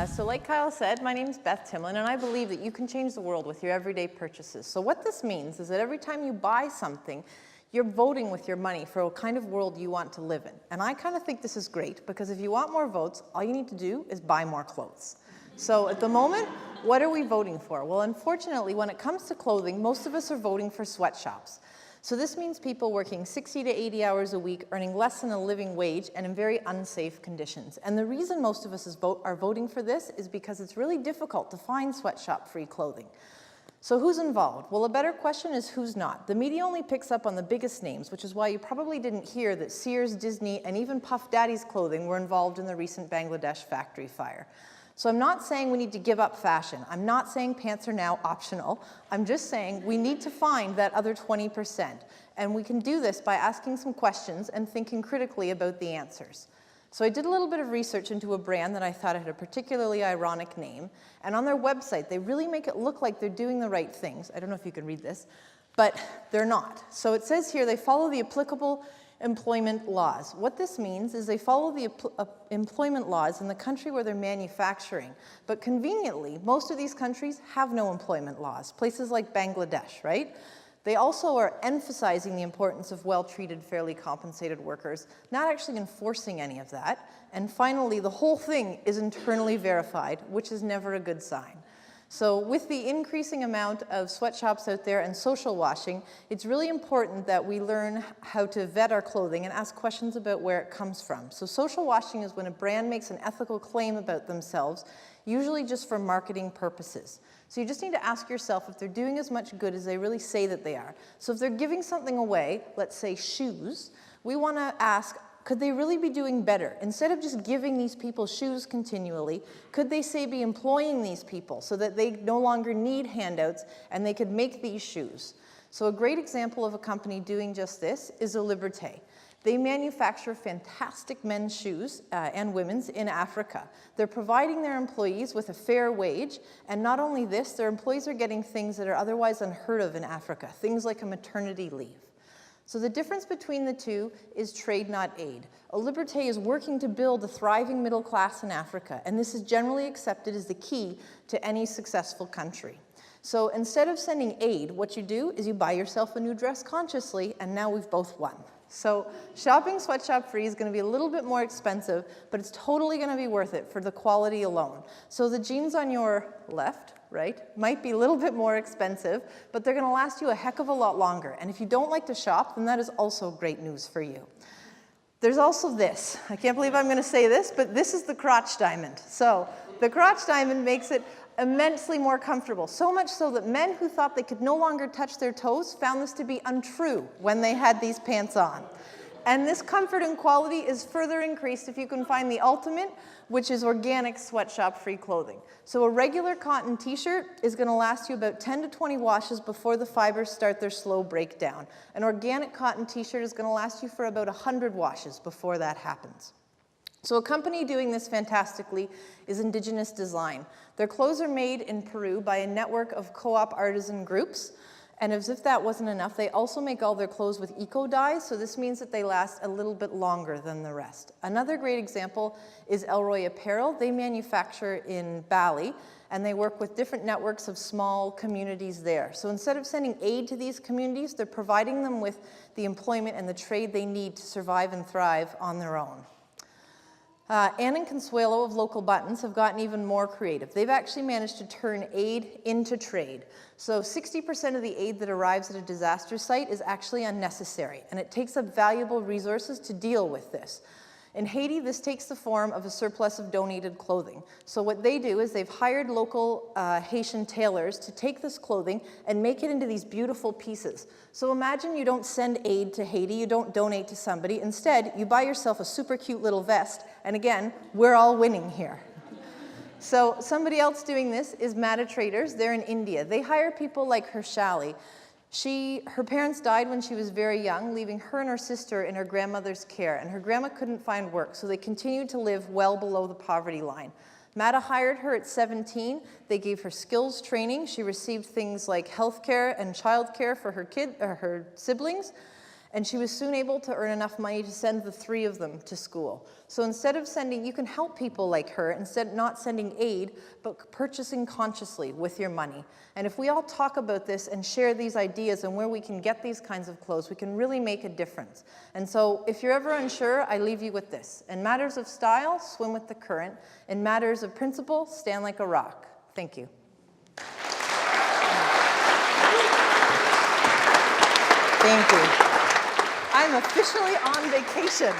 So like Kyle said, my name is Beth Timlin, and I believe that you can change the world with your everyday purchases. So what this means is that every time you buy something, you're voting with your money for a kind of world you want to live in. And I kind of think this is great, because if you want more votes, all you need to do is buy more clothes. So at the moment, what are we voting for? Well, unfortunately, when it comes to clothing, most of us are voting for sweatshops. So this means people working 60 to 80 hours a week, earning less than a living wage, and in very unsafe conditions. And the reason most of us are voting for this is because it's really difficult to find sweatshop-free clothing. So who's involved? Well, a better question is who's not. The media only picks up on the biggest names, which is why you probably didn't hear that Sears, Disney, and even Puff Daddy's clothing were involved in the recent Bangladesh factory fire. So I'm not saying we need to give up fashion. I'm not saying pants are now optional. I'm just saying we need to find that other 20%. And we can do this by asking some questions and thinking critically about the answers. So I did a little bit of research into a brand that I thought had a particularly ironic name. And on their website, they really make it look like they're doing the right things. I don't know if you can read this, but they're not. So it says here they follow the applicable employment laws. What this means is they follow the employment laws in the country where they're manufacturing. But conveniently, most of these countries have no employment laws, places like Bangladesh, right? They also are emphasizing the importance of well-treated, fairly compensated workers, not actually enforcing any of that. And finally, the whole thing is internally verified, which is never a good sign. So with the increasing amount of sweatshops out there and social washing, it's really important that we learn how to vet our clothing and ask questions about where it comes from. So social washing is when a brand makes an ethical claim about themselves, usually just for marketing purposes. So you just need to ask yourself if they're doing as much good as they really say that they are. So if they're giving something away, let's say shoes, we want to ask, could they really be doing better? Instead of just giving these people shoes continually, could they say be employing these people so that they no longer need handouts and they could make these shoes? So a great example of a company doing just this is a Liberté. They manufacture fantastic men's shoes and women's in Africa. They're providing their employees with a fair wage, and not only this, their employees are getting things that are otherwise unheard of in Africa, things like a maternity leave. So the difference between the two is trade, not aid. A Liberté is working to build a thriving middle class in Africa, and this is generally accepted as the key to any successful country. So instead of sending aid, what you do is you buy yourself a new dress consciously, and now we've both won. So shopping sweatshop free is going to be a little bit more expensive, but it's totally going to be worth it for the quality alone. So the jeans on your left, right, might be a little bit more expensive, but they're going to last you a heck of a lot longer. And if you don't like to shop, then that is also great news for you. There's also this. I can't believe I'm going to say this, but this is the crotch diamond. So the crotch diamond makes it immensely more comfortable, so much so that men who thought they could no longer touch their toes found this to be untrue when they had these pants on. And this comfort and quality is further increased if you can find the ultimate, which is organic sweatshop-free clothing. So a regular cotton t-shirt is going to last you about 10 to 20 washes before the fibers start their slow breakdown. An organic cotton t-shirt is going to last you for about 100 washes before that happens. So a company doing this fantastically is Indigenous Design. Their clothes are made in Peru by a network of co-op artisan groups. And as if that wasn't enough, they also make all their clothes with eco-dyes, so this means that they last a little bit longer than the rest. Another great example is Elroy Apparel. They manufacture in Bali, and they work with different networks of small communities there. So instead of sending aid to these communities, they're providing them with the employment and the trade they need to survive and thrive on their own. Ann and Consuelo of Local Buttons have gotten even more creative. They've actually managed to turn aid into trade. So 60% of the aid that arrives at a disaster site is actually unnecessary, and it takes up valuable resources to deal with this. In Haiti, this takes the form of a surplus of donated clothing. So what they do is they've hired local Haitian tailors to take this clothing and make it into these beautiful pieces. So imagine you don't send aid to Haiti, you don't donate to somebody. Instead, you buy yourself a super cute little vest, and again, we're all winning here. So somebody else doing this is Mata Traders. They're in India. They hire people like Hershali. Her parents died when she was very young, leaving her and her sister in her grandmother's care, and her grandma couldn't find work, so they continued to live well below the poverty line. Mata hired her at 17. They gave her skills training. She received things like health care and child care for her siblings. And she was soon able to earn enough money to send the 3 of them to school. So instead of sending, you can help people like her, instead not sending aid, but purchasing consciously with your money. And if we all talk about this and share these ideas and where we can get these kinds of clothes, we can really make a difference. And so if you're ever unsure, I leave you with this. In matters of style, swim with the current. In matters of principle, stand like a rock. Thank you. Thank you. I'm officially on vacation.